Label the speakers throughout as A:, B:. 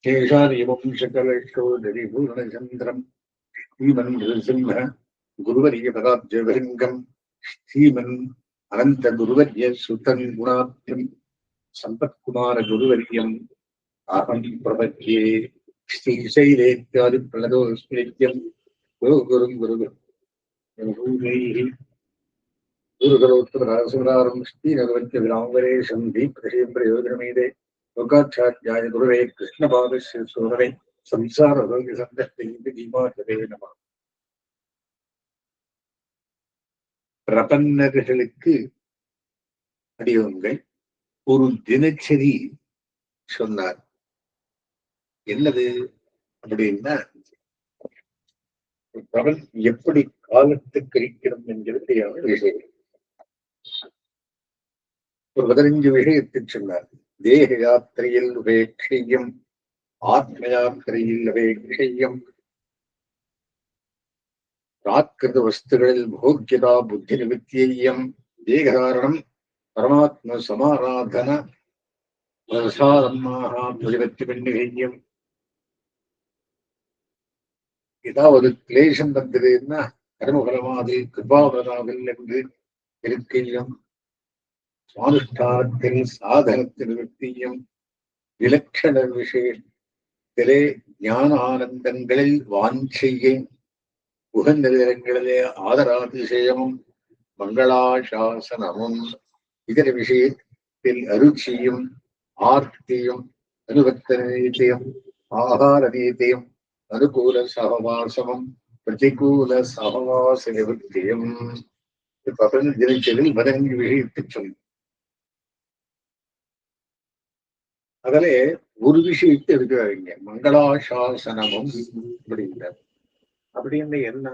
A: கேஷாரியமம் சகலேஷோதரிபூர்ணச்சந்திரம் ஸ்ரீமன் நிருசிம்ம குருவரிய பதாப்ஜபலிங்கம் ஸ்ரீமன் அனந்த குருவரிய சுதன் குணாப்தியம் சம்பத்குமார குருவரியம் அகம் பிரபத்யே ஸ்ரீசைலேத்யாதி பிரணதோஸ்மிருத்யம் குருகுரும் குருகரோத்தராசுராரம் ஸ்ரீநகவத்ய விராம்பரேஷம் தீப்ரசீம் பிரயோஜனமீதே லோகாச்சாரியாய குருவே கிருஷ்ணபாதஸ்ய சோதரை சம்சார ரோகி சந்தஸ்தி தீபாசதே நம. பிரபன்னர்களுக்கு அடியோங்கள் ஒரு தினச்சரி சொன்னார். என்னது அப்படின்னா, பிரபன் எப்படி காலத்தை கழிக்கணும் என்கிறது விஷயம். ஒரு 15 விஷயத்தை சொன்னார். தேக யாத்திரையில் உபேட்சையம், ஆத்ம யாத்திரையில் அபேட்சையம், பிராகிருத வஸ்துகளில் போக்கியதா புத்தி நிமித்தியம், தேகதாரணம் பரமாத்ம சமாராதன பிரசாரமாக பெண்ணிகையம். ஏதாவது கிளேசம் வந்ததுன்னா கர்மபலமாதில் கிருபாபலமாதில் என்று இருக்கையும், சுவானுஷ்டானத்தில் சாதனத்தில் விற்பியும், விலட்சண விஷயத்திலே ஞான ஆனந்தங்களில் வாஞ்சையை, உகந்த நேரங்களிலே ஆதராதிசயமும் மங்களாசாசனமும், இதர விஷயத்தில் அருச்சியும் ஆர்த்தியும் அனுபத்த நீதியும் ஆகார நீதியும் அனுகூல சகவாசமும் பிரதிகூல சகவாச நிவர்த்தியும். தினச்சரில் 15 விஷயத்தை சொல்லி அதிலே ஒரு விஷயத்தை இருக்கிறாங்க. மங்களாசாசனமும் அப்படிங்கிறார். அப்படின்னு என்ன?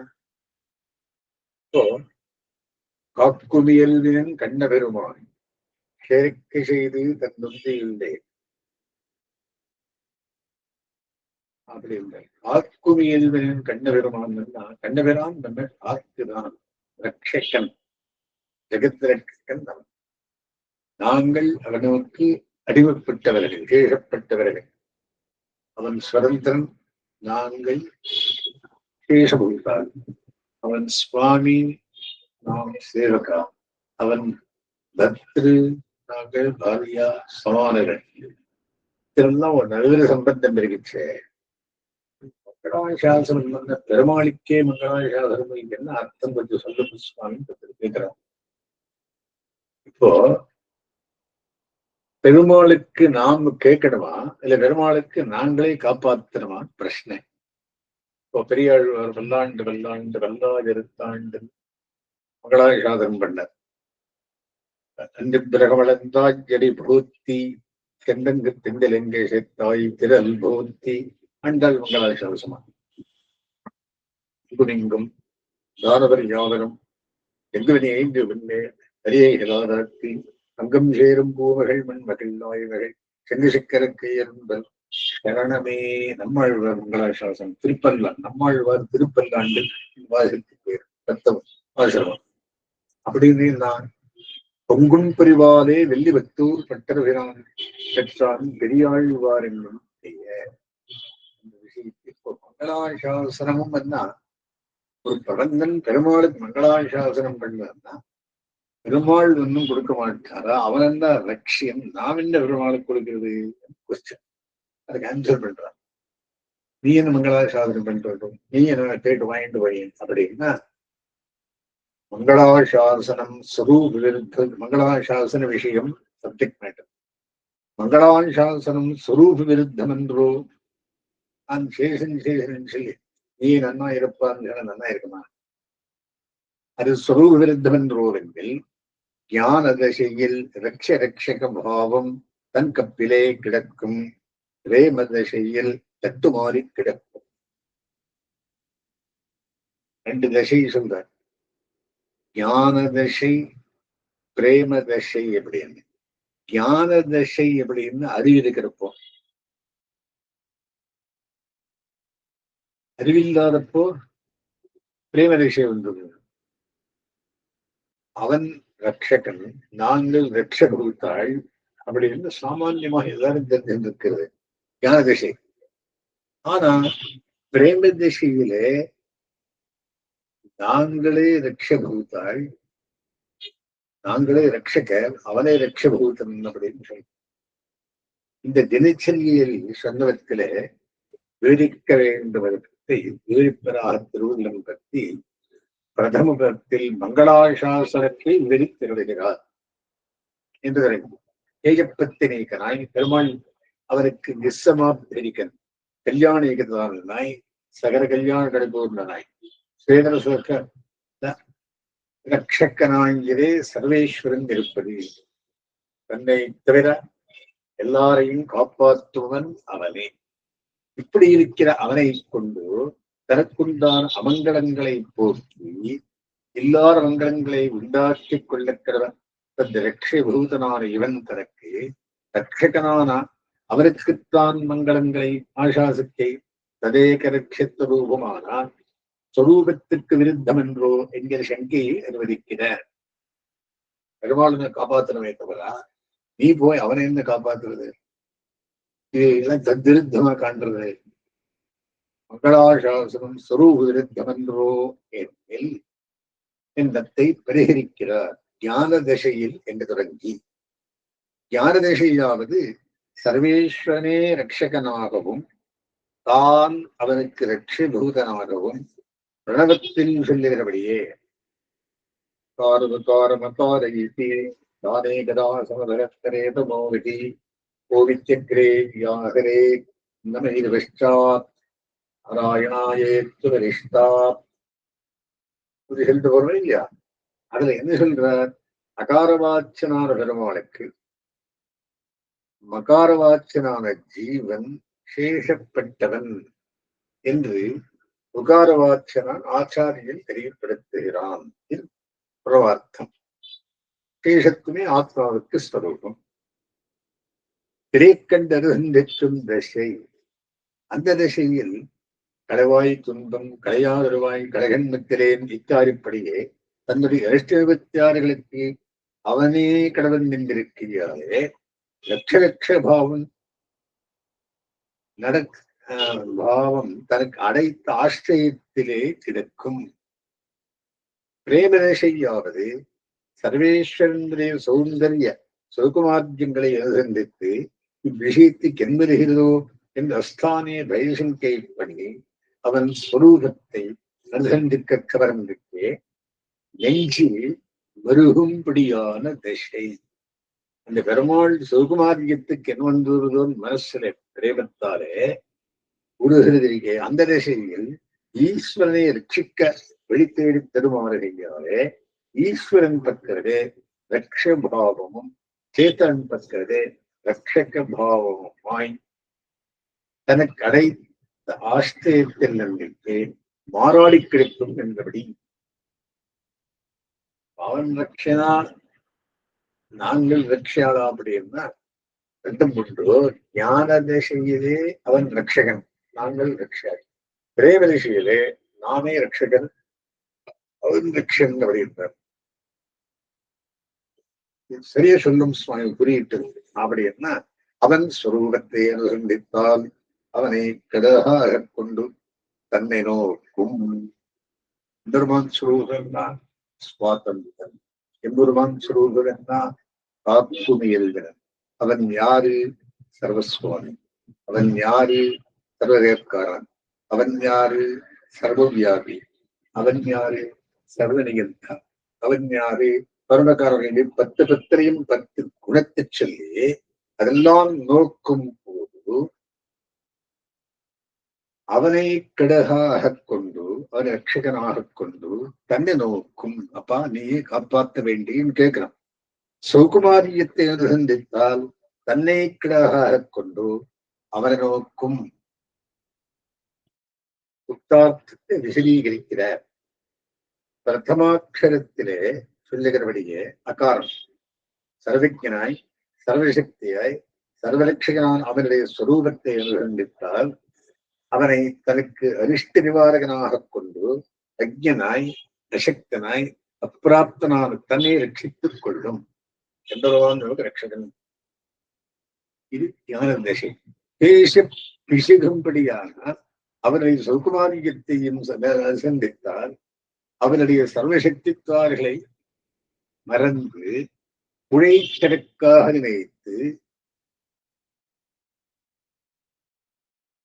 A: இப்போ காக்குமியல்வினன் கண்ண பெருமான் சேர்க்கை செய்து தன் நொந்தியுள்ளே அப்படின்ற காக்குமியல்வினன் கண்ண பெருமான் கண்ணபெருமான் நம்ம காக்குதான், ரட்சகன், ஜெகத் ரட்சகன். நாங்கள் அவனுக்கு அடிமைப்பட்டவர்கள், கேசப்பட்டவர்கள். அவன் சுதந்திரன், நாங்கள் கேசபூத்தார். அவன் சுவாமி, நாம் சேவகா. அவன் பத்ரு, நாங்கள் பாரியா சமானர்கள். இதெல்லாம் ஒரு நல்ல சம்பந்தம் இருக்குச்சு. மங்களாசாசனம் வந்த பெருமாளிக்கே மங்களாசாசனம் என்ன அர்த்தம் கொஞ்சம் சொல்லுங்க சுவாமி கேட்கிறான். இப்போ பெருமாளுக்கு நாம் கேட்கணுமா இல்ல பெருமாளுக்கு நாங்களே காப்பாற்றணுமா பிரச்சனை. இப்போ பெரியாழ்வார் வல்லாண்டு வல்லாண்டு வல்லாதிருத்தாண்டு மங்களாசாசனம் பண்ணார். அஞ்சு பிரகவளந்தாஜடி பூத்தி செந்தங்கு திண்டலெங்கே செத்தாய் திரல் பூத்தி அண்டாள் மங்களாசாசமா. குனிங்கும் தானவர் யாவரும் எங்குவினை ஐந்து விண்ணே அரியைகளாதாக்கி அங்கம் சேரும் பூமகள் மண் மகிழ்நாயகள் செங்கு சிக்கரக்கு என்பல் சரணமே. நம்மாழ்வார் மங்களாசாசனம் திருப்பல்லான், நம்மாழ்வார் திருப்பல்லாண்டு வாசலுக்கு பேர் ரத்தம் ஆசிரமம். அப்படின்னு நான் பொங்கும் பிரிவாலே வெள்ளி வத்தூர் பட்டர்பிரான் பெற்றான் பெரியாழ்வார் என்னும் விஷயத்தில் மங்களாசாசனமும் என்ன? ஒரு பிரபந்தன் பெருமாளுக்கு மங்களாசாசனம் பண்ணா பெருமாள் ஒன்னும் கொடுக்க மாட்டாரா? அவன் என்ன லட்சியம், நாம் என்ன பெருமாளுக்கு கொடுக்கிறது? கொஸ்டின். அதுக்கு ஆன்சர் பண்றான். நீ என்ன மங்களாசாசனம் பண்ணிட்டு, நீ என்ன கேட்டு வாங்கிட்டு போயேன் அப்படின்னா, மங்களாசாசனம் ஸ்வரூப விருத்தம். மங்களாசாசன விஷயம் சப்ஜெக்ட் மேட்டர். மங்களாசாசனம் ஸ்வரூப விருத்தம் என்றோ நான் சேஷன் சேஷன் சொல்லி நீ நன்னா இருப்பான்னு நன்னா இருக்குமா? அது ஸ்வரூப விருத்தம் என்றோவெങ്കിൽ ஞான தசையில் ரட்சக பாவம் தன் கப்பிலே கிடக்கும், பிரேம தசையில் தட்டுமாறி கிடக்கும். 2 தசை சொல்றார். ஞான தசை, பிரேம தசை. எப்படின்னு ஞான தசை எப்படின்னு அறிவிருக்கிறப்போ, அறிவில்லாதப்போ பிரேம தசை வந்தது. அவன் ரட்சகன், நாங்கள் ரட்சகத்தாள் அப்படின்னு சாமான்யமாக எல்லாரும் தெரிஞ்சிருக்கிறது ஞான திசை. ஆனா பிரேம திசையிலே நாங்களே ரக்ஷபூத்தாள், நாங்களே ரட்சகர், அவனே ரக்ஷபூதன் அப்படின்னு சொல்லி இந்த தினச்சரியில் சொன்னவத்திலே விவரிக்க வேண்டுவதற்கு விவரிப்பதாக திருவள்ளுவம் பற்றி பிரதமத்தில் மங்களாசாசனத்தை விவரித்திருக்கிறார் என்று ஏகப்பத்தினேக்கனாய் பெருமாள் அவருக்கு நிசமாப்திரிக்கன் கல்யாணிகதானாய் சகல கல்யாண கடைபூர்ணனாய் ஸ்வேதர சுக ரட்சக்கனாயிரே சர்வேஸ்வரன் இருப்பது, தன்னை தவிர எல்லாரையும் காப்பாற்றுவன் அவனே. இப்படி இருக்கிற அவனை கொண்டு தனக்குண்டான அமங்கலங்களை போக்கி எல்லார் மங்களங்களை உண்டாக்கிக் கொள்ளக்கிறவன் தந்த ரட்சை பூதனான இவன் தனக்கு ரட்சகனான அவருக்குத்தான் மங்களங்களை ஆசாசத்தை ததேக ரட்சத்துவ ரூபமானால் சொரூபத்திற்கு விருத்தம் என்றோ என்கிற சங்கையை அனுமதிக்கிறார். பெருமாளுனை காப்பாற்றணுமே தவிர நீ போய் அவனை என்ன காப்பாற்றுறது? இது எல்லாம் தத்விருத்தமா காண்றது. மங்களாசாசனம் சொரூப விருத்தம் என்றோ எண்ணில் எண்ணத்தை பரிகரிக்கிறார் ஞான தசையில் என்று தொடங்கி. ஞான தசையாவது சர்வேஸ்வரனே ரட்சகனாகவும் தான் அவனுக்கு ரட்சபூதனாகவும் பிரணவத்தில் சொல்லுகிறபடியே தானே கதா சமதரேதமோவிதி கோவிச்சக்ரே யாகரே நமது பஷ்டாத் நாராயணாயேத்து வரிஷ்டாத் சொல்லிட்டு போறோம் இல்லையா? அதுல என்ன சொல்றார்? அகாரவாச்சனான பெருமாளுக்கு மகாரவாச்சனான ஜீவன் சேஷப்பட்டவன் என்று உகாரவாச்சனான் ஆச்சாரியன் தெரியப்படுத்துகிறான். பிரவார்த்தம் சேஷத்துமே ஆத்மாவுக்கு ஸ்வரூபம். திரைக்கண்டருந்திக்கும் தசை, அந்த திசையில் களைவாய் துன்பம் களையாதருவாய் கலகன்மத்திலேன் இத்தாரிப்படியே தன்னுடைய 276களுக்கு அவனே கடவன் நின்றிருக்கிறாரே லட்ச பாவம் பாவம் தனக்கு அடைத்த ஆශ්‍රயத்திலே கிடக்கும். பிரேமதசையாவது சர்வேஸ்வரனுடைய சௌந்தர்ய சுகுமார்ஜங்களை அனுசந்தித்து இவ்விஷயத்துக்கு என்ன வருகிறதோ என்று அஸ்தானே பயசங்கை பண்ணி அவன் ஸ்வரூபத்தை அனுசந்திக்க கவர்ந்திருக்கே நெஞ்சில் வருகும்படியான தசை. அந்த பெருமாள் சுகுமாரியத்துக்கு என்ன வந்துருதோ மனசுல பிரேமத்தாலே உருகிறதிற்கே அந்த திசையில் ஈஸ்வரனை ரட்சிக்க வெளித்தேடி தருமாறுகையாலே ஈஸ்வரன் பக்கிறதே ரட்சபாவமும் சேத்தன் பக்கிறதே ரட்சக பாவமுமாய் தனக்கு அடைத்த ஆஷ்டயத்தில் நம்பிக்கை மாறாடி கிடைக்கும் என்றபடி அவன் ரட்சனா நாங்கள் ரட்சியாளா அப்படின்னா ரெண்டும் உண்டு. ஞான திசையிலே அவன் ரட்சகன், நாங்கள் ரட்சகன். பிரேம திசையிலே நாமே ரட்சகன், அவன் ரட்சகன் அப்படின்றார். சரியா சொல்லும் சுவாமி குறியிட்டு. அப்படின்னா அவன் ஸ்வரூபத்தை அனுசந்தித்தால் அவனை கடகாக கொண்டு தன்னை நோக்கும். எம்பெருமான் ஸ்வரூபன்னா சுவாதந்திரன், எம்பெருமான் ஸ்வரூபன்னா காப்புமையல்கிறன். அவன் யாரு? சர்வஸ்வாமி. அவன் யாரு? சர்வதேற்காரன். அவன் யாரு? சர்வவியாபி. அவன் யாரு? சர்வநிகந்தா. அவன் யாரு? பரமகாரர்கள் 10 பத்திரையும் 10 குணத்தை சொல்லி அதெல்லாம் நோக்கும் போது அவனை கடகாக கொண்டு அவனை ரட்சகனாக கொண்டு தன்னை நோக்கும். அப்பா நீயே காப்பாற்ற வேண்டியும் கேட்கிறான். சௌகுமாரியத்தை அனுசந்தித்தால் தன்னை கிடகாக கொண்டு அவனை நோக்கும். உத்தார்த்தத்தை விசதீகரிக்கிறார். பிரதமாட்சரத்திலே சொல்லுகிறபடியே அகாரம் சர்வஜனாய் சர்வசக்தியாய் சர்வலட்சகனான் அவனுடைய ஸ்வரூபத்தை அனுசந்தித்தால் அவனை தனக்கு அரிஷ்ட நிவாரகனாக கொண்டு அஜ்ஞனாய் அசக்தனாய் அப்பிராப்தனான தன்னை ரட்சித்துக் கொள்ளும் என்பதுதான் நமக்கு ரட்சகன். இது ஞான தசை. பேச பிசகும்படியாக அவனுடைய சௌகுமாரியத்தையும் சந்தித்தால் அவனுடைய சர்வசக்தித்வார்களை மறந்து உழைக்கணக்காக நினைத்து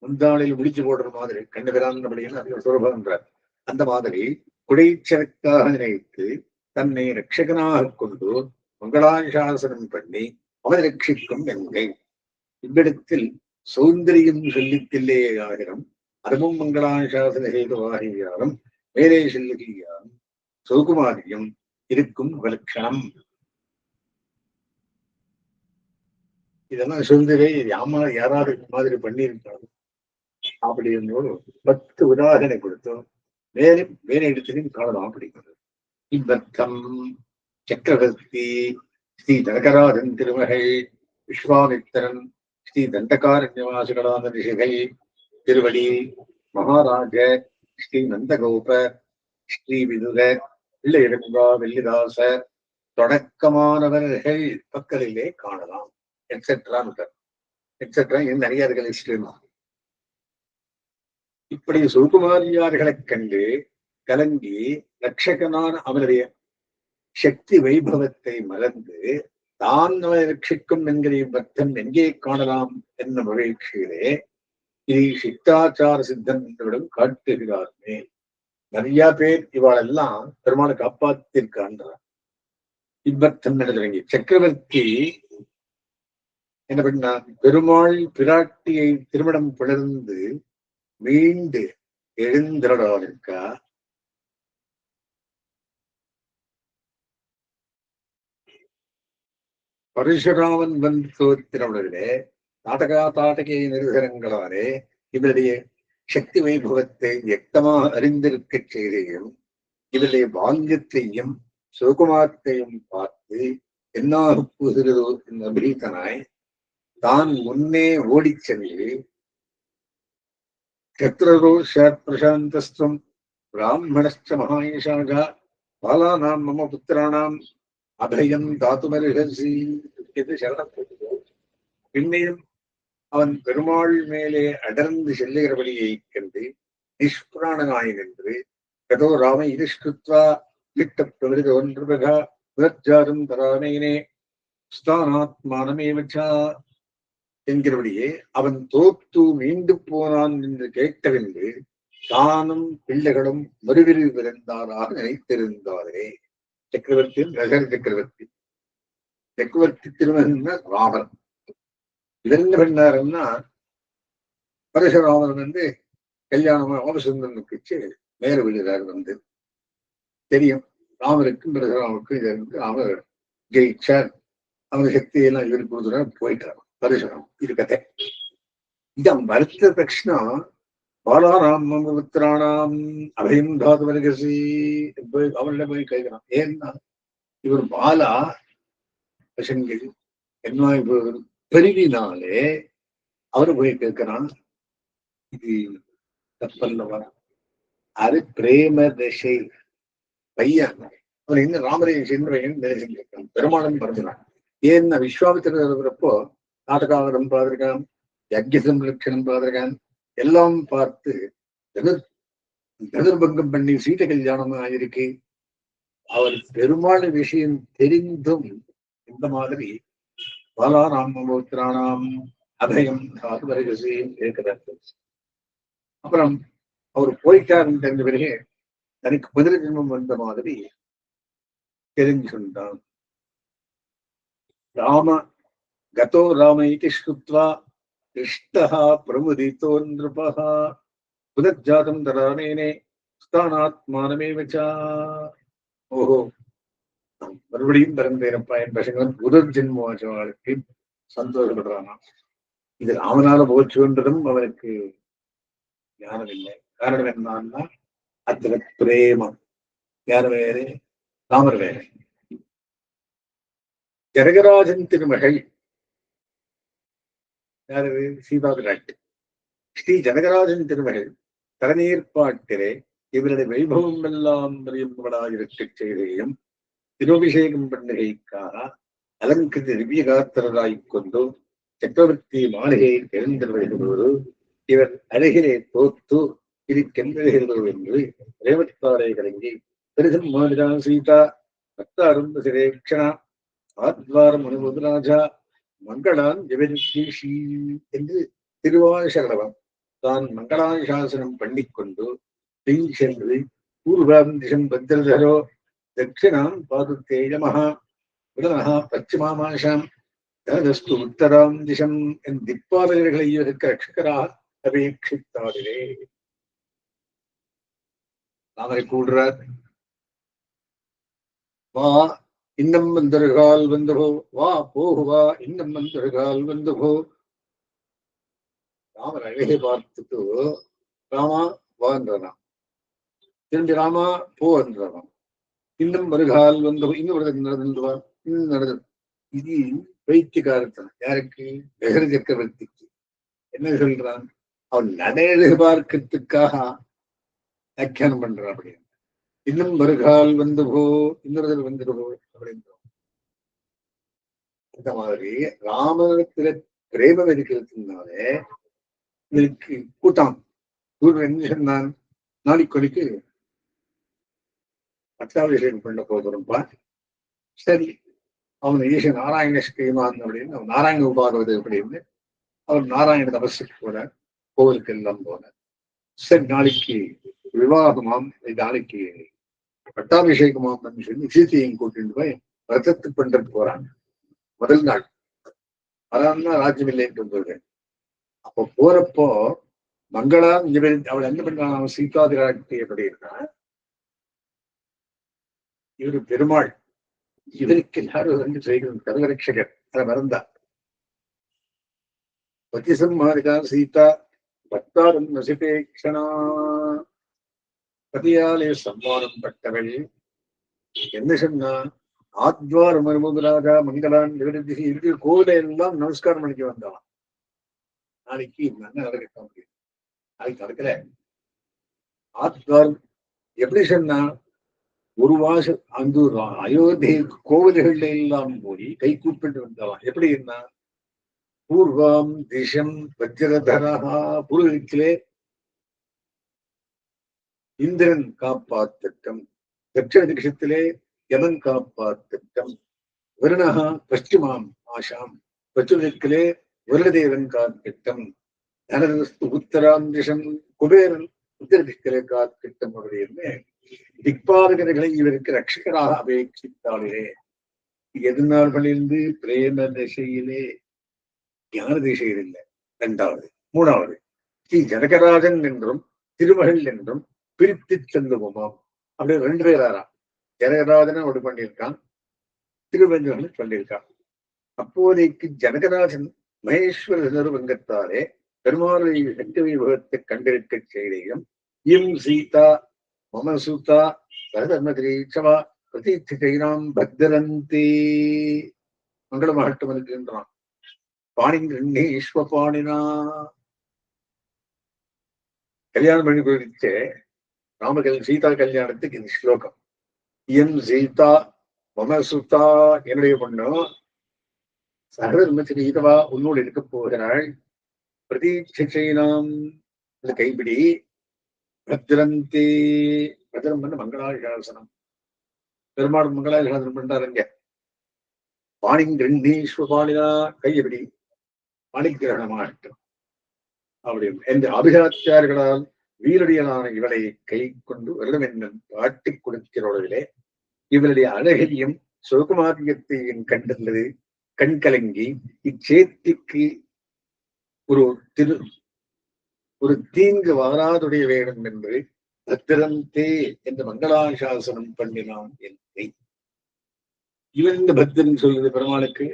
A: முந்தாளில் முடிச்சு போடுற மாதிரி கண்ணு பிராந்தபடியில் அதிக சுலபன்றார். அந்த மாதிரி குடைச்சனக்காக நினைத்து தன்னை ரட்சகனாக கொண்டு மங்களாசாசனம் பண்ணி அவன் ரட்சிக்கும் என்கை. இவ்விடத்தில் சௌந்தரியம் சொல்லித்தில்லையே ஆகிரம் அதுவும் மங்களாசாசன ஹேதுவாகியாரும் மேலே சொல்லுகியாரும் சௌகுமாரியம் இருக்கும் விலட்சணம். இதெல்லாம் சுந்தரே யாராவது மாதிரி பண்ணியிருக்காங்க அப்படி ஒரு 10 உதாரணம் கொடுத்தோம். வேற இடத்திலையும் காணலாம். அப்படிங்கிறது இவ்வர்த்தம் சக்கரவர்த்தி ஸ்ரீ தனகராஜன் திருமகள் விஸ்வாமித்திரன் ஸ்ரீ தண்டகாரண்யவாசிகளான ரிஷிகை திருவடி மகாராஜ ஸ்ரீ நந்தகோப ஸ்ரீ விதுர பிள்ளையடங்கா வெள்ளிதாச தொடக்கமானவர்கள் பக்கலிலே காணலாம். எக்ஸெட்ரா எக்ஸெட்ரா நிறைய இருக்கிற இப்படி சுகுமாரியார்களைக் கண்டு கலங்கி ரட்சகனான அவனுடைய சக்தி வைபவத்தை மறந்து தான் அவனை ரட்சிக்கும் என்கிற பக்தன் எங்கே காணலாம் என்ற மகிழ்ச்சியிலே இதை சித்தாச்சார சித்தன் என்றவிடம் காட்டுகிறாருமே. நிறைய பேர் இவாளெல்லாம் பெருமாளை காப்பாத்திருக்கான்றார். இப்பக்தன் தொடங்கி சக்கரவர்த்தி என்ன பண்ணா, பெருமாள் பிராட்டியை திருமணம் பிளர்ந்து மீண்டு எழுந்திரடாருக்கா. பரசுராமன் வந்து தோத்திரவுடனே நாடகை நிறுவனங்களாலே இவருடைய சக்தி வைபவத்தை வியக்தமாக அறிந்திருக்க செய்தியும் இவருடைய பால்யத்தையும் சுகுமாரத்தையும் பார்த்து என்னாக புகிறதோ என்ற அபிரீதனாய் தான் முன்னே ஓடிச் சென்று சத்ரோ சாத் பிரசாந்தஸ்துவம் பிராமணஸ்ச மகாயசாகா பாலானாம் மம புத்திரானாம் அபயம் தாத்துமருகசி என்று சரணப்பட்டது. பின்னையும் அவன் பெருமாள் மேலே அடர்ந்து செல்லுகிறபடியை கண்டு நிஷ்பிராணனாய் நின்று கதோ ராம இதிஷ்டுத்வா விட்ட பிரமித ஒன்றுபகா விதர்ஜாரும் தராமேனே ஸ்தானாத்மானமேவச்சா என்கிறபடியே அவன் தோத்து மீண்டு போனான் என்று கேட்டவென்று தானும் பிள்ளைகளும் மறுவிரிவு பிறந்தாராக நினைத்திருந்தாரே. சக்கரவர்த்தியின் ரகர சக்கரவர்த்தி சக்கரவர்த்தி திருமகன் ராமன். இதென்ன பண்ணாருன்னா பரசுராமன் வந்து கல்யாணம் ராமசுந்தரனுக்கு மேல விடுகிறார். வந்து தெரியும் ராமருக்கும் பரசுராமருக்கும் இதற்கு ராமர் ஜெயிச்சார். அவன் சக்தியெல்லாம் இவர் கொடுத்துறாரு, போயிட்டார் பரசுராம். இது கதை. இத மறுத்த தட்சிணா பாலானாம் மம புத்திரானாம் அபயம் தாது வருகசி அவன்ல போய் கேட்கிறான். ஏன்னா இவர் பாலா பசங்கள் என்ன பெருவினாலே அவரு போய் கேட்கிறான். இது தப்பல்லவா? அது பிரேம தசை பையன். அவன் என்ன ராமரையும் சென்றவையும் நினைச்சிருக்கான். பெருமாளும் பறந்துனான். ஏன்னா விஸ்வாமித்திரர் இருக்கிறப்போ நாடகாவரம் பார்த்திருக்கான், யஜ்ய சம்ரட்சணம் பார்த்திருக்கான். எல்லாம் பார்த்து எதிர்பங்கம் பண்ணி சீட்ட கல்யாணம் ஆயிருக்கு. அவர் பெருமாள் விஷயம் தெரிந்தும் இந்த மாதிரி பாலானாம் மமோத்திரானாம் அபயம் வருகசையும் இருக்கிறார். அப்புறம் அவர் போயிட்டார் தெரிஞ்ச பிறகு தனக்கு புதிர ஜென்மம் வந்த மாதிரி தெரிஞ்சு கொண்டான். ராம கதோ ராம இதி ஸ்ருத்வா இஷ்டஹா பிரமுதிதோ நிருபஹ புதஜாதம் தராமேனே ஸ்தானாத்மானமேவச்சா. ஓஹோ, மறுபடியும் பிறந்தேனப்பா என் பசங்களும் புதர் ஜென்மவாச்சவாளுக்கு சந்தோஷப்படுறானா. இது ராமனால போச்சுன்றதும் அவனுக்கு ஞானம் இல்லை. காரணம் என்னன்னா அதுல பிரேமம். யார் வேறு? ராமர் வேறு. ஜனகராஜன் திருமகள் யாரு? சீதா பிராட்டி. ஸ்ரீ ஜனகராஜன் திருமகள் தரநீர்பாட்டிலே இவருடைய வைபவம் எல்லாம் அறியும்படாயிருக்க செய்தியும் திருபிஷேகம் பண்ணுகைக்காக அலங்கிருத திவ்யகாத்திரராய்க் கொண்டு சக்கரவர்த்தி மாளிகையில் எழுந்தல் வருகிறோடு இவர் அருகிலே தோத்து இருக்கின்றது என்று ரேவத்தாரை கலங்கி பெரிதும் மாதிரான் சீதா பக்தாரும் சிரேக்ஷணா ஆத்வாரம் அனுபவராஜா மங்களான் ஜெவன்ஷி என்று திருவாசகவம் தான் மங்களாசாசனம் பண்ணிக்கொண்டு பின் சென்று பூர்வாம் திசம் பத்ரதரோ தட்சிணாம் பாதுத்தேஜமஹா உடனஹா பச்சிமாமாஷாம் தனதஸ்து உத்தராம் திசம் என் திப்பாலகர்களை இவருக்கு ரட்சகராக அபேட்சித்தாரிலே. தாமரை கூடுறார், வா இன்னம் வந்தொருகால் வந்துகோ, வா போகுவா இன்னம் வந்தொருகால் வந்துகோ. ராமர் அழகை பார்த்துட்டு ராமா வா என்றான், திரும்பி ராமா போ என்றான். இன்னும் வருகால் வந்து இன்னும் நடந்துவா இன்னும் நடந்தது. இது பைத்தியக்காரத்தனம். யாருக்கு? நகர சக்கரவர்த்திக்கு. என்ன சொல்றான்? அவன் நடையழகு பார்க்கறதுக்காக வியாக்கியானம் பண்றான். அப்படின்னு இன்னும் வருகால் வந்து போ இன்னொரு வந்துடு போ அப்படின்றோம். இந்த மாதிரி ராமத்தில பிரேமம் இருக்கிறதுனாலே இதற்கு கூட்டம் என்ன சொன்னான்? நாளைக்கு பட்டாபிஷேகம் பண்ண போகிறோம்ப்பா. சரி, அவன் ஈச நாராயண ஸ்ரீமான் அப்படின்னு அவன் நாராயண உபாதவது அப்படின்னு அவர் நாராயண தபஸுக்கு போனார், கோவிலுக்கு எல்லாம் போனார். சரி, நாளைக்கு விவாகமாம், நாளைக்கு பட்டாபிஷேகமாம் சொல்லி சீத்தையும் கூட்டிட்டு போய் ரத்தத்து பண்றதுக்கு போறாங்க. முதல் நாள் அதான் ராஜ்யம் இல்லைன்னு சொல்றேன். அப்போ போறப்போ மங்களா அவள் என்ன பண்றான்? அவன் சீதாதிராட்சி அப்படின்னா இவரு பெருமாள், இவருக்கு எல்லாரும் வந்து செய்கிறது கருவரட்சகர். அதை மறந்தா பத்திசம்மாரிகா சீதா பக்தாரம் நசிபேக்ஷணா, பதியாலே சம்மானம் பட்டவள். என்ன சொன்னா? ஆத்வாரம் அனுபவராஜா மங்களான் விருத்தி இருக்கு கோவில எல்லாம் நமஸ்காரம் பண்ணிக்க வந்தான். நாளைக்கு என்ன நடக்க முடியும்? நாளைக்கு நடக்கல. ஆத்வாரம் எப்படி சொன்னா? ஒரு வாசம் அந்த அயோத்தி கோவில்கள்ல எல்லாம் போய் கை கூப்பிட்டு வந்தவன். எப்படி என்ன? பூர்வாம் திசம் வஜ்ரதரா, பூர்வத்திலே இந்திரன் காப்பாத்திட்டம், தட்சிண திசத்திலே யமன் காப்பாத்திட்டம், வருணகா பஷ்டிமாம் ஆஷாம், பச்சுதிக்கிலே வருணதேவன் காத்திட்டம், தனதஸ்து உத்தராம் திசம் குபேரன் உத்தர திக்கிலே காத்திட்டம் அப்படின்னு திக்பாலகர்களை இவருக்கு ரட்சகராக அபேட்சித்தாளே. எதிர்நாள்களிலிருந்து பிரேம திசையிலே, ஞான திசையில் இல்லை. இரண்டாவது. மூணாவது, ஸ்ரீ ஜனகராஜன் என்றும் திருமகள் என்றும் பிரித்து செல்லுவோமாம். அப்படி ரெண்டு பேராரா. ஜனகராஜனை ஒன்று பண்ணியிருக்கான், திருவஞ்சகன் சொல்லியிருக்கான். அப்போதைக்கு ஜனகராஜன் மகேஸ்வர வங்கத்தாலே பெருமாளை சக்தி வைபவத்தை கண்டிருக்க செய்தியும் இம் சீதா மம சூதா சதர்மதிரீட்சவா பிரதீட்சிதைனாம் பக்தரந்தே மங்களமாகட்டும் இருக்கின்றான். பாணிங்கிரீஸ்வபாணினா கல்யாணம் பண்ணி போயிடுச்சு ராமகல் சீதா கல்யாணத்துக்கு இந்த ஸ்லோகம். எம் சீதா மம சுதா, என்னுடைய பொண்ணு சகதர்மதிரீதவா உன்னோடு இருக்க போகிறாள். பிரதீட்சிதைனாம் கைப்பிடி பத்ரந்தே, பத்திரம் பண்ண மங்களாசாசனம். பெருமாள் மங்களாசாசனம் பண்றாருங்க. பாணிங்கிரீஸ்வபாணினா, கையபிடி பாணிகிரகணமாகட்டும் அப்படின்னு என்ற அபிஷாத்தியார்களால் வீரடியலான இவளை கை கொண்டு வருடம் என்னும் காட்டிக் கொடுக்கிறோடிலே இவளுடைய அழகையும் சுகுமாரியத்தையும் கண்டுள்ளது கண் கலங்கி இச்சேத்திக்கு ஒரு தீங்கு வாராதுடைய வேணும் என்று பத்திரந்தே என்ற மங்களாசாசனம் பண்ணினான் என்னை. இவன் இந்த பக்தன் சொல்லுது பெருமாளுக்கு.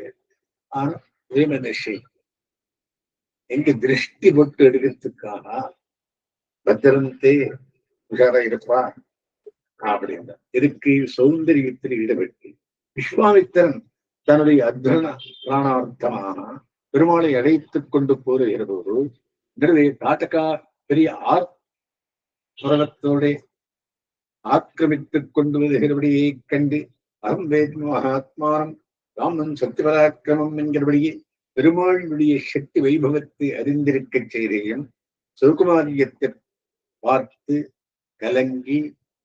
A: ஆனா பிரேமதிஷை எங்க திருஷ்டி போட்டு எடுக்கிறதுக்காக பத்திரந்தே உஷாரா இருப்பா அப்படின்னா இதுக்கு சௌந்தரியத்தில் ஈடுபட்டு விஸ்வாமித்திரன் தன்னுடைய அத்வன பிராணார்த்தமாக பெருமாளை அழைத்துக் கொண்டு போருகிற போது நடுவே தாட்டக்கா பெரிய ஆர்வத்தோட ஆக்கிரமித்துக் கொண்டு வருகிறபடியை கண்டு அகம் வேத்ம மகாத்மானம் ராமன் சத்தியபராக்கிரமம் என்கிறபடியே பெருமாளுடைய சக்தி வைபவத்தை அறிந்திருக்க செய்தேயும் சிவகுமாரியத்தை பார்த்து கலங்கி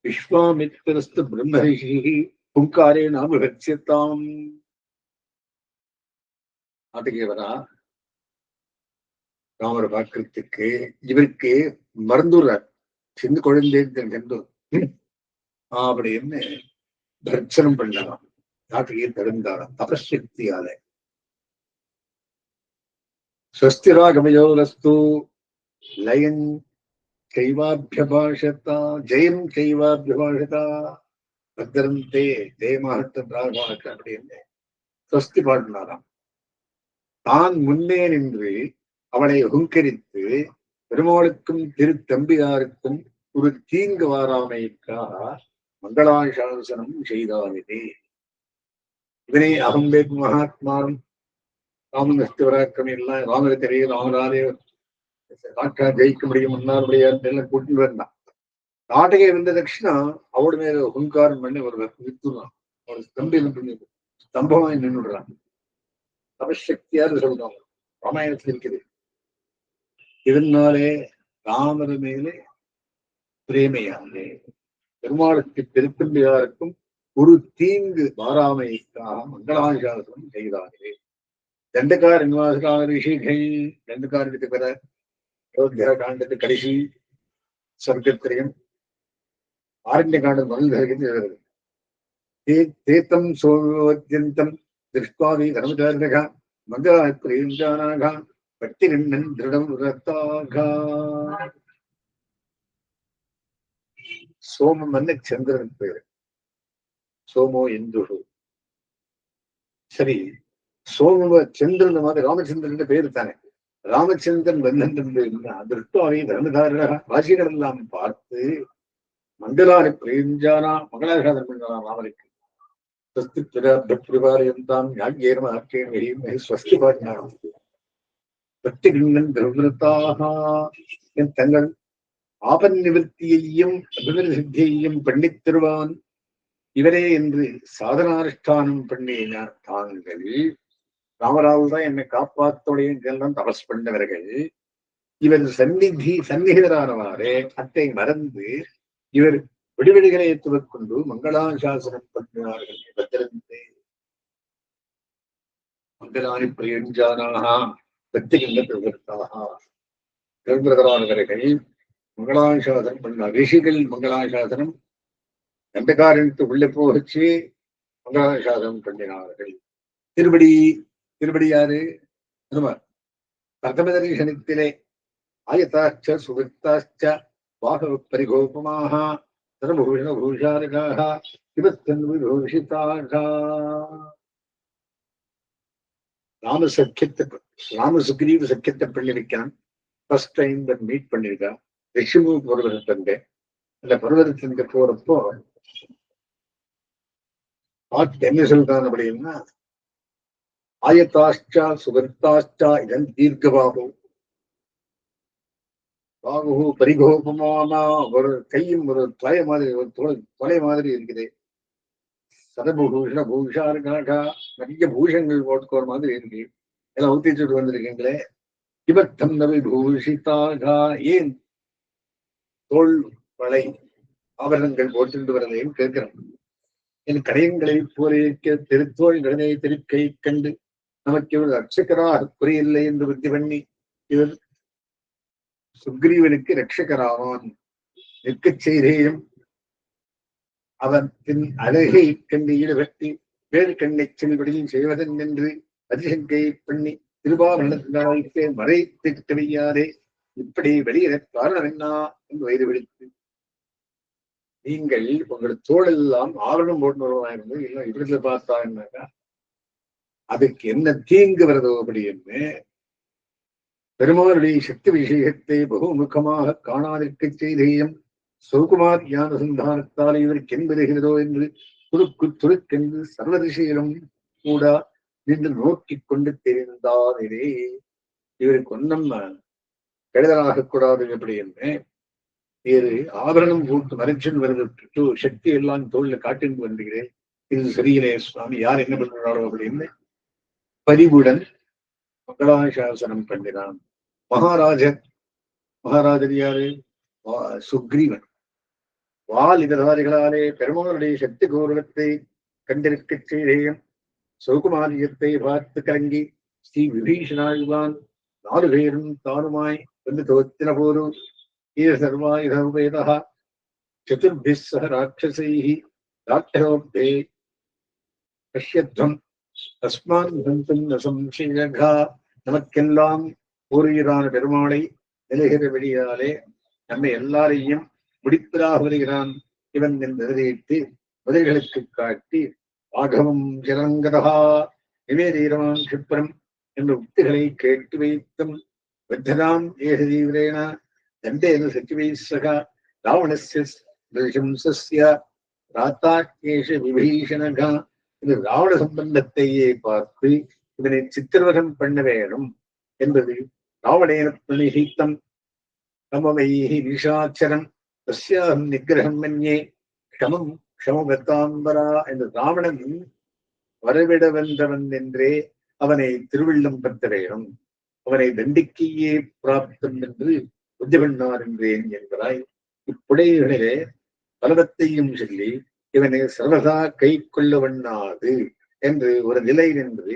A: விஸ்வாமித்திரஸ்து பிரம்மரிஷி புங்காரே நாம ரட்சித்தாம் ஆட்டுகிறவரா ராமரை பார்க்கறதுக்கு இவருக்கு மறந்துடுறார். சின்ன குழந்தை அப்படின்னு தர்சனம் பண்ணலாம். நாட்டுக்கே தடுந்தாராம் தபசக்தியால. ஸ்வஸ்திராகமயோரஸ்து லயன் கைவாபியபாஷதா ஜெயம் கைவாபியபாஷதா பத்திரந்தே ஜெயமாகத்தாக அப்படின்னு ஸ்வஸ்தி பாடினாராம். தான் முன்னே நின்று அவளை ஹுங்கரித்து பெருமாளுக்கும் திருத்தம்பியாருக்கும் ஒரு தீங்கு வாராமைக்காக மங்களாசாசனம் செய்தானே. இவனே அகம்பேத் மகாத்மாரும் ராமன் நஷ்டவராக்கிரமம் எல்லாம் ராமரை தெரியும் ராமராதே நாட்டா ஜெயிக்க முடியும் முன்னாள் முடியாது எல்லாம் கூட்டிட்டு வந்தான். நாட்டகை இருந்த தட்சிணா அவட மேல ஹுங்காரம் பண்ணி ஒரு வித்துறான். அவள் ஸ்தம்பியம் பண்ணி ஸ்தம்பமாய் நின்றுடுறான். தபசக்தியாரு சொல்றாங்க ராமாயணத்தில் இருக்குது. இதனாலே ராமர் மேலே பிரேமையாலே பெருமாளுக்கு திருத்தம்பியாருக்கும் ஒரு தீங்கு வாராமைக்காக மங்களாசாசனம் செய்தார்களே. தண்டகார நிவாசகார ரிஷிகள் தண்டகாரத்துக்கு பெற அயோத்தியா காண்டத்து கடைசி சொர்க்கத்திரையும் ஆரண்ய காண்டம் முதல் தீர்த்தம் சோத்தியந்தம் திருஷ்டாதி தர்மச்சாரிணகா மங்களா பிரேஞ்சானாகா பட்டிரண்ணன் திருடம் ரத்தாக. சோமம் வந்து சந்திரன் பேரு. சோமோ இந்துரு. சரி, சோம சந்திரன் மாதிரி ராமச்சந்திரன் பேரு தானே. ராமச்சந்திரன் வந்தா திருஷ்டாவை தர்மதார ராசிகள் எல்லாம் பார்த்து மங்களாரி பிரேஞ்சானா மங்களாசாதனம் பண்ணலாம் ராமனுக்கு. ஸ்வஸ்தி பிரிவாரியந்தாம் யாஜ்யேரம ஆக்கியம் ஸ்வஸ்தி பாடினாராம். தங்கள் ஆபன் நிவர்த்தியையும் அபிவிருத்தியையும் பண்ணித்தருவான் இவரே என்று சாதனானுஷ்டானம் பண்ணினார். தாங்கள் ராமரால் தான் என்னை காப்பாத்தோடையெல்லாம் தபஸ் பண்ணவர்கள். இவர் சந்நிகிதரானவாறே அத்தை மறந்து இவர் விடுவிடுகளை ஏற்றுவதற்கொண்டு மங்களாசாசனம் பண்ணினார்கள். பத்திரந்தே மங்களானி பிரயோஜனாக பிரகரானவர்கள் மங்களாசாசனம் பண்ணார். ரிஷிகள் மங்களாசாசனம் தண்டகாரனுக்கு உள்ளே போச்சு மங்களாசாசனம் பண்ணினார்கள். திருப்படி யாரு பிரதம தரிசனத்திலே ஆயத்தாச்ச சுவித்தாச்ச வாகவ பரிகோபமாக சர்வபூஷண பூஷாரகாக விபத்தன் விபூஷிதாக. ராம சுக்ரீவ சக்கியத்தை பண்ணிருக்கான். ஃபர்ஸ்ட் டைம் மீட் பண்ணிருக்கான். ரிஷிமு பர்வதத்தங்க அந்த பர்வதத்தங்க போறப்போ பார்த்து என்ன சொல்றான் அப்படின்னா ஆயத்தாஷ்டா சுகர்த்தாஷ்டா இதன் தீர்க்கபாகு பாகு பரிகோபமானா ஒரு கையும் ஒரு தொலை மாதிரி ஒரு தொலை மாதிரி இருக்குது. சதபூஷண பூஷாருக்காக நிறைய பூஷங்கள் போட்டுக்கோற மாதிரி இருக்கு. எல்லாம் ஊத்திச்சுட்டு வந்திருக்கீங்களே. இவத்தம் நபி பூஷிதாக ஏன் தோல் வளை ஆபரணங்கள் போட்டு வரதையும் கேட்கிறோம். என் கடையங்களை போலிருக்க திருத்தோள் கடனை திருக்கை கண்டு நமக்கு இவர் ரட்சகராக குறையில்லை என்று புத்தி பண்ணி இவர் சுக்ரீவனுக்கு ரட்சகராவான். நிற்கச் செய்தேயும் அவற்றின் அழகை கண்டு ஈடுபட்டு வேறு கண்ணை செல்வடியும் செய்வதன் என்று அதிசங்கை பண்ணி திருபாவரணத்தினாலே மறைத்து கவியாரே இப்படி வெளியிட காரணம் என்ன என்று வயிறு பிடித்து நீங்கள் உங்கள் தோளெல்லாம் ஆவரணம் போட்டு வருவாயிருந்து இல்லை இப்படில பார்த்தா என்னக்கா அதுக்கு என்ன தீங்கு வருதோ அப்படின்னு பெருமாளுடைய சக்தி விஷயத்தை பகுமுகமாக காணாதிருக்க செய்தேயும் சுகுமார் ஞானசந்தானத்தால் இவருக்கு என்பதுகிறதோ என்று துருக்கென்று சர்வதிசையிலும் கூட நின்று நோக்கி கொண்டு தெரிந்தாரே. இவருக்கு ஒன்னும் கெடுதலாக கூடாது எப்படி என்று வேறு ஆபரணம் போட்டு மறைச்சல் வருது சக்தி எல்லாம் தோல்ல காட்டிட்டு வந்துகிறேன். இது சரியில்லை சுவாமி, யார் என்ன பண்றாரோ அப்படின்னு பரிவுடன் மங்களாசாசனம் பண்ணினான். மகாராஜர் யாரு? சுக்ரீவன். வால் இதழாரிகளாலே பெருமாளுடைய சக்தி கௌரவத்தை கண்டிருக்கச் செய்தேன். சௌகுமாரியத்தை பார்த்து கலங்கி ஸ்ரீ விபீஷணாழ்வான் 4 பேரும் தானுமாய் வந்து தோத்தின போது சர்வாயுதா சதுர்பிஸ் சக ராட்சசைஹி ராட்சரோக்தே பஷ்யத்வம் தஸ்மான் ஹந்தும் ந சம்சயகா. நமக்கெல்லாம் பூர்வீரான பெருமாளை நிலைகிற வெளியாலே நம்மை எல்லாரையும் முடிப்பதாக வருகிறான் இவன் என்பதையிட்டு முதல்களுக்கு காட்டி ஆகவம் ஜலங்கதா நிவேதீரமான் கிருப்பரம் என்ற உக்திகளை கேட்டு வைத்தும் வத்தனாம் ஏக தீவிரேன தண்டேன சச்சிவை சகா ராவணஸ்ய நிருஷம்சஸ்ய ராத்தாக்கேஷ விபீஷணகா. இது ராவண சம்பந்தத்தையே பார்த்து இதனை சித்திரவதம் பண்ண வேணும் என்பது ராவணேன பிரணிஹித்தம் சமவைஹி நிஷாச்சரம் தஸ்யாஹம் நிகிரகம் மன்யே க்ஷமம் க்ஷமபத்தாம்பரா என்று ராவணன் வரவிட வந்தவன் என்றே அவனை திருவிள்ளம் பற்ற வேணும், அவனை தண்டிக்கையே பிராப்தம் என்று புத்திபண்ணார் என்றேன் என்பதாய் இப்புடைகளிலே பலவத்தையும் சொல்லி இவனை சர்வதா கை கொள்ள வண்ணாது என்று ஒரு நிலை நின்று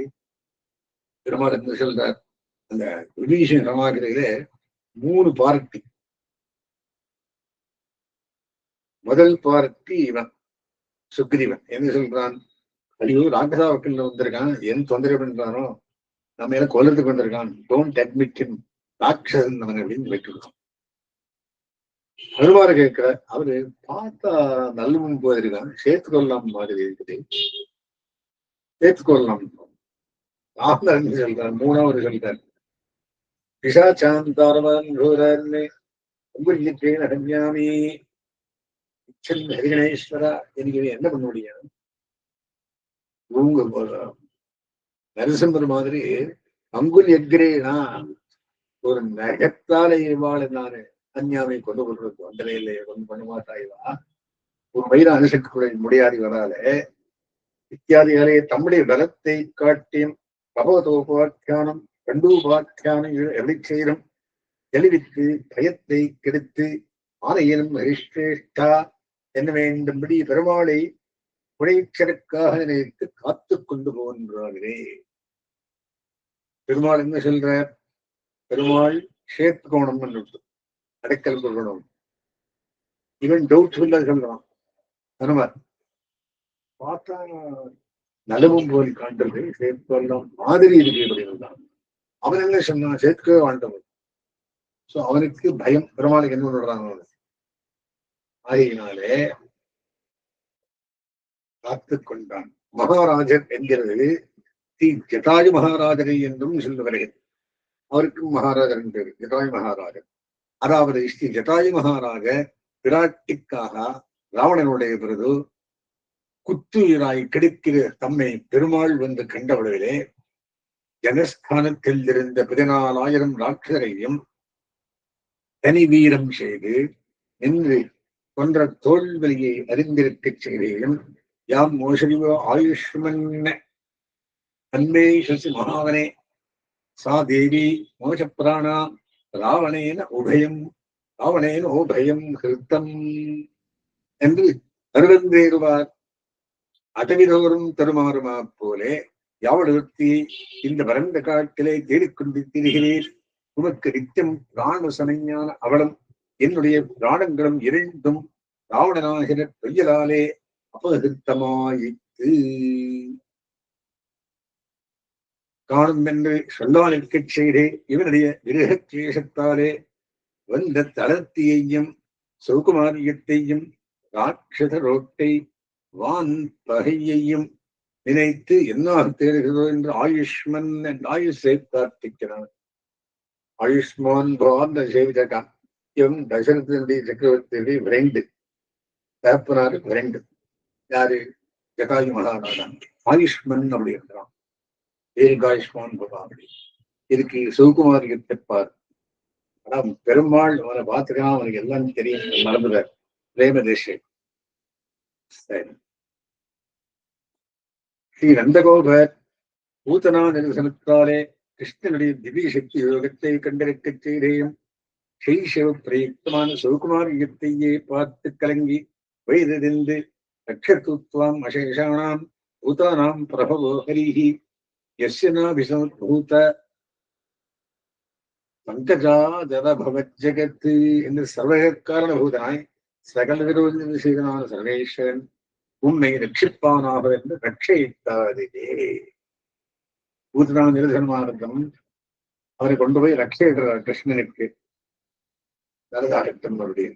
A: பெருமாள் என்று சொல்றார். அந்த விபீஷண சமாகிரியிலே 3 பார்ட்டி. முதல் பார்ட்டி இவன் சுக்ரீவன் என்ன சொல்றான்? ஐயோ, ராட்சசாவுக்குள்ள வந்திருக்கான், என் தொந்தரவு பண்றானோ, நம்ம எல்லாம் கொல்றதுக்கு வந்திருக்கான், டோன்ட் அட்மிட் ஹிம், ராட்சசன் அவன் அப்படின்னு வைக்கிருக்கான். அழுவார கேட்கிற அவரு பார்த்தா நல்லவும் போயிருக்கான், சேர்த்துக்கொள்ளலாம் மாதிரி இருக்குது, சேர்த்துக்கொள்ளலாம். ராமன் சொல்றான். 3வது சொல்றார் பிசாச்சாந்தாரவான் ஹன்யாமி ஹரிகணேஸ்வரா. எனக்கு என்ன பண்ண முடியும்? நரசிம்மர் மாதிரி அங்குல் எக்ரேனா ஒரு நகத்தாலே இவாளை நானு அஞ்ஞாமை கொண்டு கொள்றது அந்த நிலையிலே கொண்டு பண்ண மாட்டாய்வா. ஒரு வயிறு அனுசரிக்க முடியாது வராலே இத்தியாதிகளே தம்முடைய பலத்தை காட்டியும் பகவதோபாக்கியானம் கண்டூபாக்கியானம் எவ்வளி செய்யும் தெளிவித்து பயத்தை கெடுத்து ஆனையினும் ஹரிஷ்டேஷ்டா என்ன வேண்டும்படி பெருமாளை புழைச்சலுக்காக நினைத்து காத்து கொண்டு போகின்றார்களே. பெருமாள் என்ன சொல்ற? பெருமாள் சேர்த்துக்கோணம் அடைக்கல் கொள்ளணும். இவன் டவுட்ஃபுல்லா சொல்றான். பெருமாள் பார்த்தா நலவும் போல் காண்றது சேர்த்துக்கொள்ளலாம் மாதிரி இருக்கிறான். அவன் என்ன சொன்னான்? சேர்த்துக்கவே வாழ்ந்தவன். சோ அவனுக்கு பயம். பெருமாளுக்கு என்ன பண்ணுறாங்க? ஆகையினாலே காத்து கொண்டான். மகாராஜர் என்கிறது ஸ்ரீ ஜட்டாயு மகாராஜரை என்றும் சொல்லுவார்கள். அவருக்கும் மகாராஜர் பேரு ஜட்டாயு மகாராஜர். அதாவது ஸ்ரீ ஜட்டாயு மகாராஜ பிராட்டிக்காக ராவணனுடைய பிறகு குத்துயிராய் கிடைக்கிற தம்மை பெருமாள் வந்து கண்டவளவிலே ஜனஸ்தானத்தில் இருந்த 14,000 ராட்சரையும் தனி வீரம் செய்து நின்று கொன்ற தோல்வலியை அறிந்திருக்க செய்தேயும் யாம் மோசடிவோ ஆயுஷ்மன்ன அன்மேஷசி மகாவனே சா தேவி மோசப்பிராணா ராவணேன உபயம் கிருத்தம் என்று அருவந்தேறுவார். அடவிதோறும் தருமாறுமா போலே யாவடுத்தி இந்த பரந்த காட்டிலே தேடிக்கொண்டு திரிகிறீர். உமக்கு நித்தியம் பிராணசனைஞான அவளும் என்னுடைய பிராணங்களும் 2ம் ராவணனாகிற பொய்யலாலே அபகிருத்தமாயிற்று. காணும் என்று சொல்லானிற்கச் செய்தே இவனுடைய விரகக்லேசத்தாலே வந்த தளர்த்தியையும் சௌகுமாரியத்தையும் ராட்சத ரோட்டை வான் பகையையும் நினைத்து என்னாக தேடுகிறதோ என்று ஆயுஷ்மன் என்று ஆயுஷை பிரார்த்திக்கிறான். ஆயுஷ்மான் பவான் சேவிதகான். இவன் தசரதனுடைய சக்கரவர்த்தியுடைய ஃப்ரெண்டு, தகப்பனாரு ஃப்ரெண்டு. யாரு? ஜட்டாயு மகாராஜா. ஆயுஷ்மன் அப்படி இருக்கிறான். தீர்காயுஷ்மான் பவா அப்படி. இதுக்கு சிவகுமாரியத்தை பார். ஆனா பெருமாள் அவனை பார்த்துக்கான், அவனுக்கு எல்லாம் தெரியும், மறந்துறார். பிரேமதேஷை. சரி. ஸ்ரீ நந்தகோபர் பூத்தனா நிரசனத்தாலே கிருஷ்ணனுடைய திவ்ய சக்தி யோகத்தை கண்டிருக்கச் செய்தேயும் சைஷவ பிரயுக்தமான சிவகுமாரியத்தையே பார்த்து கலங்கி வயதிருந்து ரட்சத்துவம் அசேஷானாம் பூதானாம் பிரபவோ ஹரிஹி யஸ்யனாபிசம்பூத பங்கஜாதரபவத் ஜெகத் என்று சர்வகாரணபூதனாய் சகல விரோதி செய்தனான சர்வேஸ்வரன் உன்னை ரட்சிப்பானாக என்று ரட்சைத்தாதே. பூதனான நிரசனமானந்தம் அவரை கொண்டு போய் ரட்சையிடுறார் கிருஷ்ணனுக்கு. தரதாகத்தன்மருடைய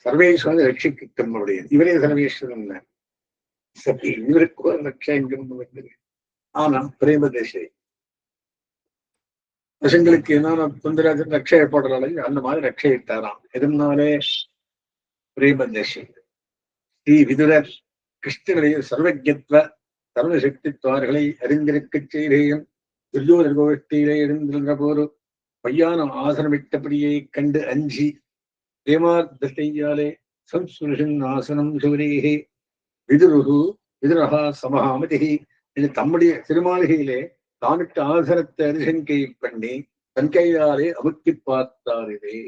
A: சர்வேஸ்வரன் ரட்சிக்கத்தன்மருடைய இவரே சர்வேஸ்வரன் சரி, இவருக்கு ஒரு ரட்சை. ஆனா பிரேம தேசை பசங்களுக்கு என்னன்னா தொந்தராஜன் ரட்சை ஏற்படுறாள், அந்த மாதிரி ரட்சையிட்டாராம். எதனாலே? பிரேம தேசை. ஸ்ரீ விதுரர் கிருஷ்ணனுடைய சர்வஜத்வ சர்வசக்தித்வார்களை அறிந்திருக்கச் செய்தேயும் துரியோதன கோஷ்டியிலே இருந்திருந்த போது பையான ஆசனமிட்டபடியை கண்டு அஞ்சி பிரேமார்த்தையாலே சம்ஸ்பிருஷன் ஆசனம் சுவரேகே விதுருகு விதுரஹா சமஹாமதி என்று தம்முடைய திருமாளிகையிலே தாமிட்ட ஆசனத்தை அரிசங்கை பண்ணி தன் கையாலே அமுக்கி பார்த்தாரே.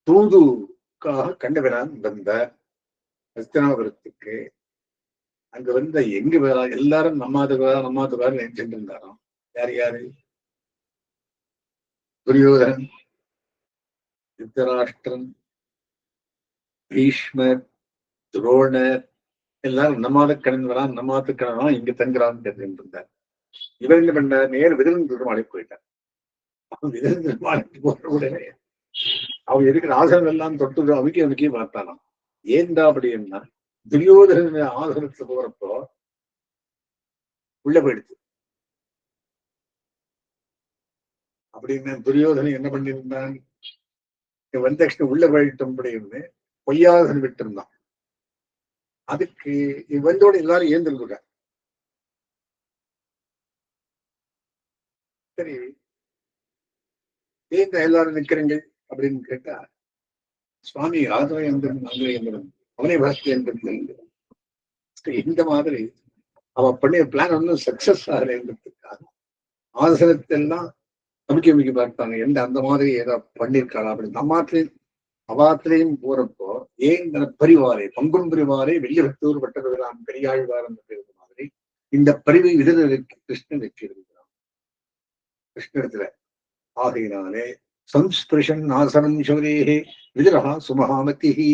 A: தூதுக்காக கண்டவரான் வந்த ஹஸ்தினாபுரத்துக்கு அங்க வந்த எங்க வேறா எல்லாரும் நம்மாதுக்கார நினைச்சுட்டு இருந்தாராம். யார் யாரு? துரியோதனன், திருதராஷ்டிரன், பீஷ்மர், துரோணர் எல்லாரும் நம்மாத கடன் வரான், நம்மாத்து கடன் இங்க தங்குறான்னு தெரிஞ்சுட்டு இருந்தார். இவர் என்ன பண்ணார்? நேர் விதரன் திருமாலைக்கு போயிட்டார். அவன் விதரன் திருமாலைக்கு போற உடனே அவன் இருக்கிற ஆசனம் எல்லாம் தொட்டு அமுக்கி பார்த்தானாம். ஏண்டா அப்படின்னா துரியோதன ஆசனத்துல போறப்போ உள்ள போயிடுச்சு. அப்படின்னு துரியோதனை என்ன பண்ணியிருந்தான்? வந்த உள்ள போயிட்டோம் அப்படின்னு பொய்யாசனம் விட்டு இருந்தான். அதுக்கு வந்தோட எல்லாரும் ஏந்திருக்க. சரி, ஏன் எல்லாரும் நிக்கிறீங்க அப்படின்னு கேட்டா, சுவாமி ஆதவ எந்திரன் அங்கே எந்திரன் அவனே பாஸ்தி எந்திரன். இந்த மாதிரி அவ பண்ணிய பிளான் ஒன்றும் சக்சஸ் ஆகலைன்றதுக்காக ஆசனத்தெல்லாம் அமுக்கி பார்த்தாங்க. எந்த அந்த மாதிரி ஏதோ பண்ணியிருக்காளா அப்படின்னு அவாத்திலையும் போறப்போ ஏன் பரிவாரை பங்குன் பரிவாரை வெள்ளிபத்தூர் பட்டதுரான் பெரியாழ்வார் என்று பேருந்த மாதிரி இந்த பரிவை விதருக்கு கிருஷ்ணன் வச்சிருக்கிறான். கிருஷ்ணத்துல ஆகையினாலே சம்ஸ்பிருஷன் ஆசனம் சௌரேகே விதுரஹா சுமஹாமதிஹி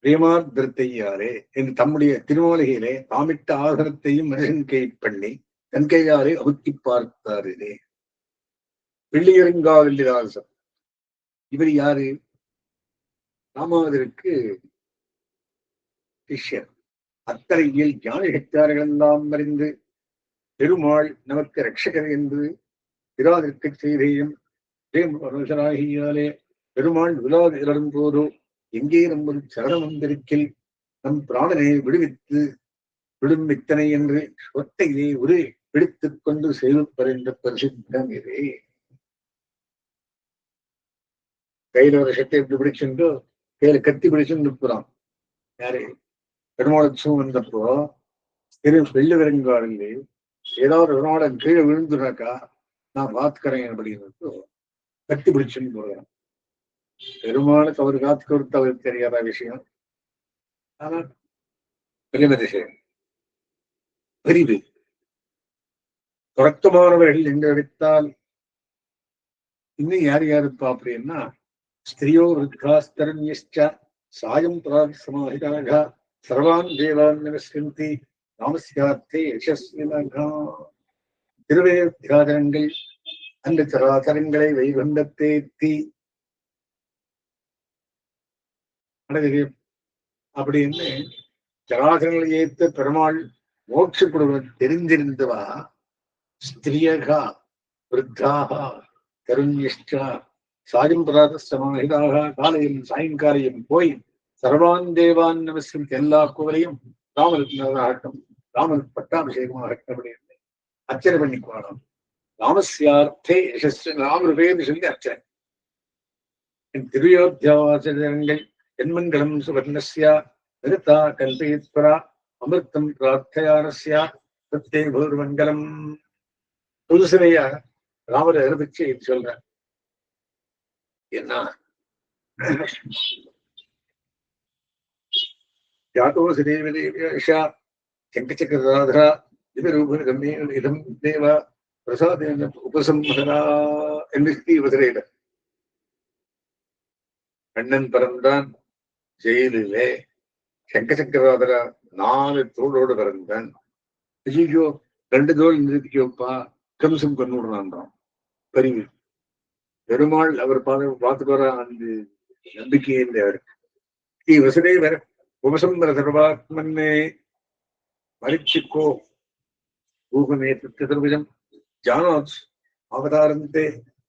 A: பிரேமார்த்தையாரே என்று தம்முடைய திருமாளிகையிலே தாமிட்ட ஆசனத்தையும் மனுஷன்கை பண்ணி தன் கையாலே அமுக்கி பார்த்தாரே. வெள்ளியரங்காவில்லிராசன் இவர் யாரு? ராமாவதற்கு சிஷ்யர். அத்தனையில் ஞான சக்தியார்கள் எல்லாம் அறிந்து பெருமாள் நமக்கு ரட்சகர் என்று விராதிருக்க செய்தேயும் மனுஷராகியாலே பெருமாள் விழாவிலும் போதோ எங்கே நம்ம சரணம் வந்திருக்கில் நம் பிராணனை விடும் வித்தனை என்று சொத்தையிலே ஒரு பிடித்துக் கொண்டு செய்வப்பர் என்ற பிரசித்தம் இதே. கையில ஒரு சட்டை எப்படி பிடிச்சுட்டு கையில கத்தி பிடிச்சுன்னு நிற்கிறான். யாரு? பெருமாளும் வந்தப்போ வெள்ளி விரங்காடிலே ஏதாவது ஒரு நாட கீழே விழுந்துனாக்கா நான் பார்த்துக்கிறேன் அப்படின்னு கத்தி பிடிச்சுன்னு போகிறான். பெருமாளுக்கு அவர் காத்து கொடுத்து அவருக்கு தெரியாத விஷயம். ஆனா பெரிய விஷயம் பெரிது. தொடக்கமானவர்கள் எங்க எடுத்தால் இன்னும் யார் யாருப்பா அப்படின்னா ஸ்திரியோ விருத்தாஸ்தரண்யஸ்ச சாயம் பிராசமாஹிதாக சர்வான் தேவான் நமஸ்கந்தி நாமஸ்யார்த்தே யசஸ்வினகா. திருவேத்தியாதரங்கள் அந்த சராசரங்களை வைகுண்டத்தேத்தி அப்படின்னு சராசரங்களை ஏத்த பெருமாள் மோட்ச கொடுக்க தெரிந்திருந்தவா ஸ்திரியகா விருத்தாகா தருண்யஷ்டா சாயம் பிராதஸ்தமாகிதாக காலையும் சாயங்காலையும் போய் சர்வான் தேவான் நமஸ்கம் எல்லா கோவிலையும் ராமரத்னாகட்டும் ராமன் பட்டாபிஷேகமாகட்டும் அப்படின்னு அர்ச்சனை பண்ணிக்குவாராம். ராமஸ்யார்த்தே யசஸ்வி ராமருபேன்னு சொல்லி அர்ச்சனை. என் திருயோத்தியாவாசனங்கள் என்மங்கலம் சுவர்ணஸ்யா நிறுத்தா கல்பயத்வரா அமிர்தம் பிரார்த்தையாரஸ்யா சத்தே பூர்மங்கலம். புதுசிலையா ராமரை அறிவிச்சு சொல்ற என்ன ஜாதோசி தேவதேவியா சங்கச்சக்கரதாதரா திவ்யரூபம் இதம் தேவ பிரசாதேன உபசம்ஹரா என்று ஸ்ரீவதிரையில கண்ணன் பிறந்தான் ஜெயிலிலே. சங்கச்சக்கரதாதரா 4 தோளோடு பிறந்தான். ஐயோ 2 தோல் நிறுத்திக்கோப்பா, கம்சம் கொண்டு விடுறான்றான். பெரிய பெருமாள் அவர் பார்த்துட்டு வர அந்த நம்பிக்கையே இல்லை அவருக்கு. ஸ்ரீ வசுதேவர் உபசம்பர சர்வாத்மன்னே மரிச்சுக்கோ பூகமே சர்வஜம் ஜானாத் அவதாரந்தே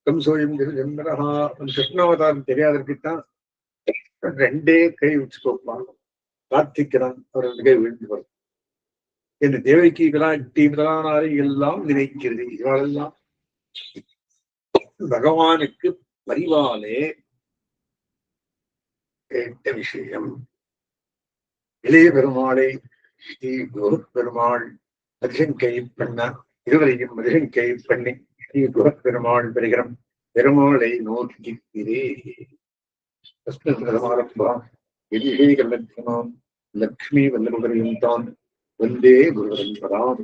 A: கம்சோயம் ஜென்மரஹா. கிருஷ்ணாவதாரம் தெரியாதற்குத்தான் 2 கை வச்சுக்கோப்பா பிரார்த்திக்கிறான். அவர் 2 கை விழுந்து வரும் என்று தேவகி விராட்டி முதலானாரை எல்லாம் நினைக்கிறது. இவாளெல்லாம் பகவானுக்கு பரிவாலே கேட்ட விஷயம். இளைய பெருமாளை ஸ்ரீ குருப் பெருமாள் மதிசங்கை பண்ண, இருவரையும் மதிசங்கை பண்ணி ஸ்ரீ குருப் பெருமாள் பெறுகிறோம். பெருமாளை நோக்கிக்கிறே லக்ஷ்மி வல்லபுரியும் தான் வந்தே குருவரம்பராம்.